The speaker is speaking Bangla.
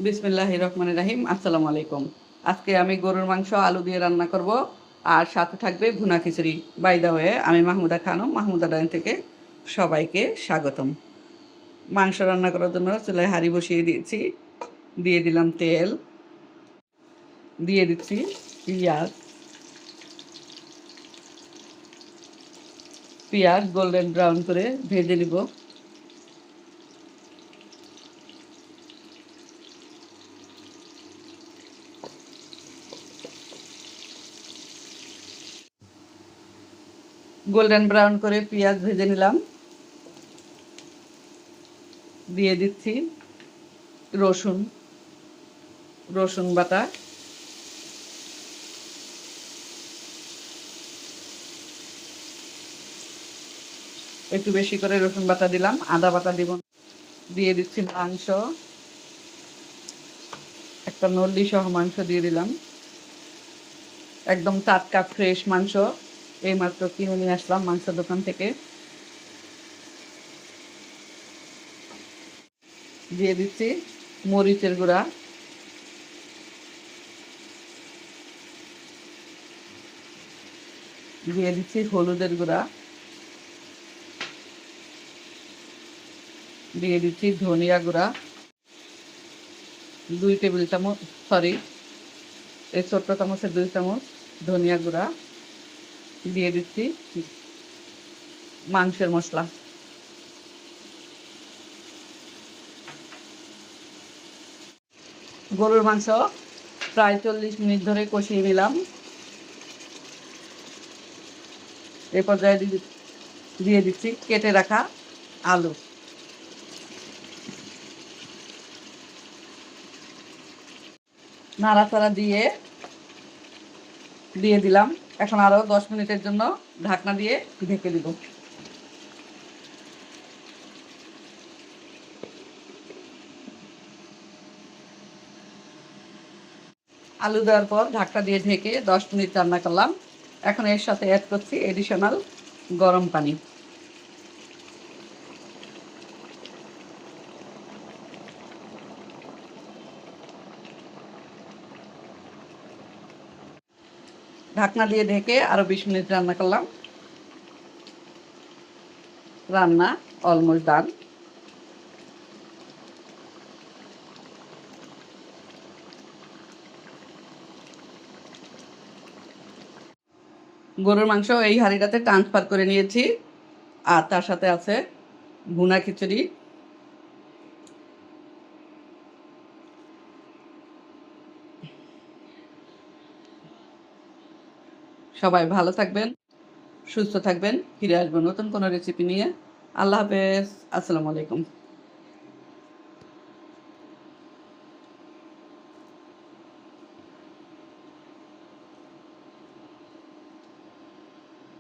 বিসমিল্লাহির রহমানির রহিম। আসসালামু আলাইকুম। আজকে আমি গরুর মাংস আলু দিয়ে রান্না করব, আর সাথে থাকবে ভুনা খিচুড়ি। বাই দা ওয়ে, আমি মাহমুদা খানম, মাহমুদা ডাইন থেকে সবাইকে স্বাগতম। মাংস রান্না করার জন্য চুলায় হাঁড়ি বসিয়ে দিয়েছি। দিয়ে দিলাম তেল, দিয়ে দিচ্ছি পেঁয়াজ। পেঁয়াজ গোল্ডেন ব্রাউন করে ভেজে নিব। গোল্ডেন ব্রাউন করে পেঁয়াজ ভেজে নিলাম। দিয়ে দিচ্ছি রসুন, রসুন বাটা। একটু বেশি করে রসুন বাটা দিলাম, আদা বাটা দিব। দিয়ে দিচ্ছি মাংস, একটা নল্লি সহ মাংস দিয়ে দিলাম। একদম টাটকা ফ্রেশ মাংস, এইমাত্র কিনে নিয়ে আসলাম মাংসের দোকান থেকে। দিয়ে দিচ্ছি মরিচের গুঁড়া, দিয়ে দিচ্ছি হলুদের গুঁড়া, দিয়ে দিচ্ছি ধনিয়া গুঁড়া 2 টেবিল চামচ, সরি এই ছোট্ট চামচের 2 চামচ ধনিয়া গুঁড়া। দিয়ে দিচ্ছি মাংসের মশলা। গরুর মাংস প্রায় 40 মিনিট ধরে কষিয়ে নিলাম। এ পর্যায়ে দিয়ে দিচ্ছি কেটে রাখা আলু। নাড়াচাড়া দিয়ে দিলাম। এখন আরো 10 মিনিটের জন্য ঢাকনা দিয়ে ঢেকে দিব। আলু দেওয়ার পর ঢাকনা দিয়ে ঢেকে 10 মিনিট রান্না করলাম। এখন এর সাথে অ্যাড করছি এডিশনাল গরম পানি। ঢাকনা দিয়ে ঢেকে আরো 20 মিনিট রান্না করলাম। রান্না অলমোস্ট ডান। গরুর মাংস এই হাঁড়িটাতে ট্রান্সফার করে নিয়েছি, আর তার সাথে আছে ভুনা খিচুড়ি। সবাই ভালো থাকবেন, সুস্থ থাকবেন। ফিরে আসবো নতুন কোনো রেসিপি নিয়ে। আল্লাহ হাফেজ। আসসালামু আলাইকুম।